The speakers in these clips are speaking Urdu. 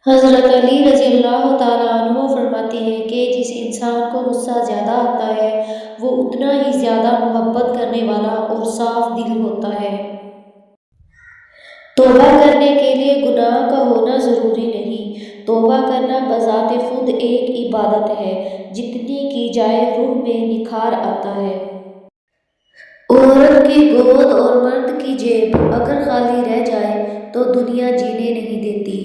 حضرت علی رضی اللہ تعالیٰ عنہ فرماتے ہیں کہ جس انسان کو غصہ زیادہ آتا ہے وہ اتنا ہی زیادہ محبت کرنے والا اور صاف دل ہوتا ہے۔ توبہ کرنے کے لیے گناہ کا ہونا ضروری نہیں، توبہ کرنا بذات خود ایک عبادت ہے، جتنی کی جائے روح میں نکھار آتا ہے۔ عورت کی گود اور مرد کی جیب اگر خالی رہ جائے تو دنیا جینے نہیں دیتی۔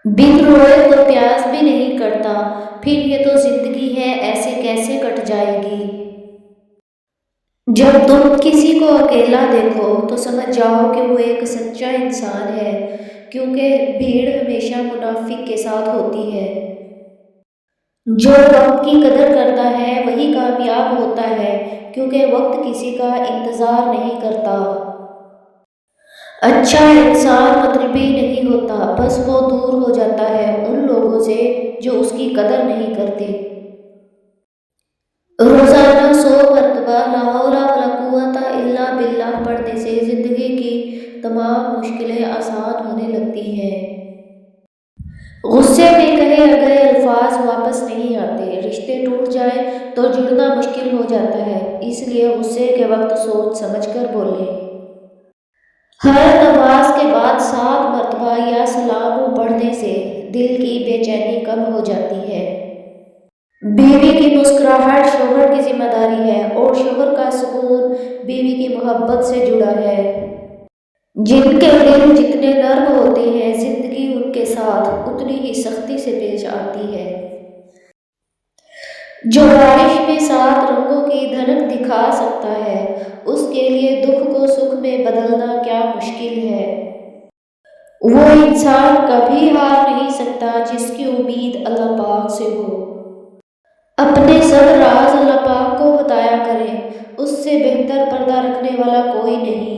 بن روئے تو پیاس بھی نہیں کٹتا، پھر یہ تو زندگی ہے ایسے کیسے کٹ جائے گی۔ جب تم کسی کو اکیلا دیکھو تو سمجھ جاؤ کہ وہ ایک سچا انسان ہے، کیونکہ بھیڑ ہمیشہ منافق کے ساتھ ہوتی ہے۔ جو وقت کی قدر کرتا ہے وہی کامیاب ہوتا ہے، کیونکہ وقت کسی کا انتظار نہیں کرتا۔ اچھا انسان مطلبی نہیں ہوتا، بس وہ دور ہو جاتا ہے ان لوگوں سے جو اس کی قدر نہیں کرتے۔ روزانہ 100 مرتبہ لا حول ولا قوت الا باللہ پڑھنے سے زندگی کی تمام مشکلیں آسان ہونے لگتی ہیں۔ غصے میں کہے گئے الفاظ واپس نہیں آتے، رشتے ٹوٹ جائیں تو جڑنا مشکل ہو جاتا ہے، اس لیے غصے کے وقت سوچ سمجھ کر بولیں۔ ہر نماز کے بعد 7 مرتبہ یا سلام پڑھنے سے دل کی بے چینی کم ہو جاتی ہے۔ بیوی کی مسکراہٹ شوہر کی ذمہ داری ہے اور شوہر کا سکون بیوی کی محبت سے جڑا ہے۔ جن کے دل جتنے نرم ہوتے ہیں زندگی ان کے ساتھ اتنی ہی سختی سے پیش آتی ہے۔ جو بارش میں 7 رنگوں کی دھنک دکھا سکتا ہے اس کے لیے دکھ کو سکھ میں بدلنا کیا مشکل ہے۔ وہ انسان کبھی ہار نہیں سکتا جس کی امید اللہ پاک سے ہو۔ اپنے سب راز اللہ پاک کو بتایا کریں، اس سے بہتر پردہ رکھنے والا کوئی نہیں۔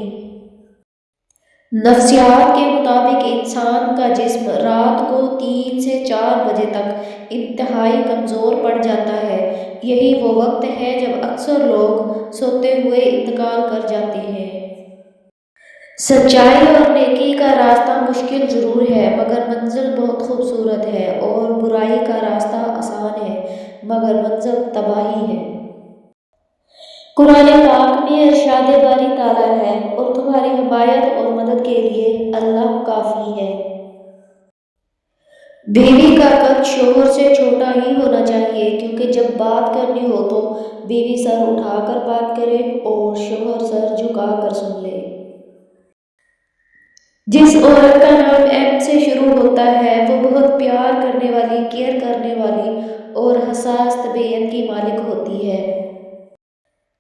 نفسیات کے مطابق انسان کا جسم رات کو 3 سے 4 بجے تک انتہائی کمزور پڑ جاتا ہے، یہی وہ وقت ہے جب اکثر لوگ سوتے ہوئے انتقال کر جاتے ہیں۔ سچائی اور نیکی کا راستہ مشکل ضرور ہے مگر منزل بہت خوبصورت ہے، اور برائی کا راستہ آسان ہے مگر منزل تباہی ہے۔ قرآن پاک میں ارشاد باری تعالیٰ ہے، اور تمہاری حمایت اور مدد کے لیے اللہ کافی ہے۔ بیوی کا قد شوہر سے چھوٹا ہی ہونا چاہیے، کیونکہ جب بات کرنی ہو تو بیوی سر اٹھا کر بات کرے اور شوہر سر جھکا کر سن لے۔ جس عورت کا نام ایم سے شروع ہوتا ہے وہ بہت پیار کرنے والی، کیئر کرنے والی اور حساس طبیعت کی مالک ہوتی ہے۔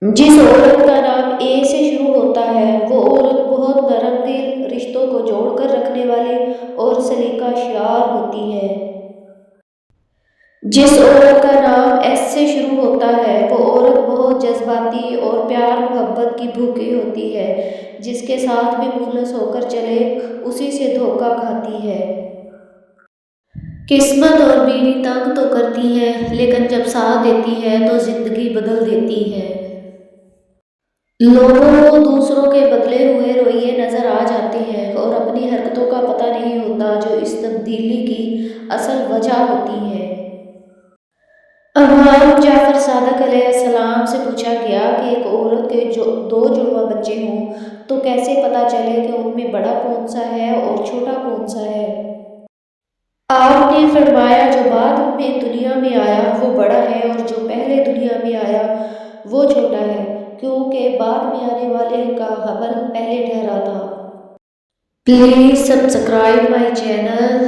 جس عورت کا نام اے سے شروع ہوتا ہے وہ عورت بہت نرم دل، رشتوں کو جوڑ کر رکھنے والی اور سلیقہ شعار ہوتی ہے۔ جس عورت کا نام ایس سے شروع ہوتا ہے وہ عورت بہت جذباتی اور پیار محبت کی بھوکی ہوتی ہے، جس کے ساتھ بھی مخلص ہو کر چلے اسی سے دھوکہ کھاتی ہے۔ قسمت اور بیوی تنگ تو کرتی ہے لیکن جب ساتھ دیتی ہے تو زندگی بدل دیتی ہے۔ لوگوں کو دوسروں کے بدلے ہوئے رویے نظر آ جاتے ہیں اور اپنی حرکتوں کا پتہ نہیں ہوتا جو اس تبدیلی کی اصل وجہ ہوتی ہے۔ امام جعفر صادق علیہ السلام سے پوچھا گیا کہ ایک عورت کے 2 جڑواں بچے ہوں تو کیسے پتہ چلے کہ ان میں بڑا کون سا ہے اور چھوٹا کون سا ہے؟ آپ نے فرمایا جو بعد میں دنیا میں آیا وہ بڑا ہے اور جو پہلے دنیا میں آیا وہ چھوٹا ہے، کیونکہ بعد میں آنے والے کا حمل پہلے ٹھہرا تھا۔ Please subscribe my channel.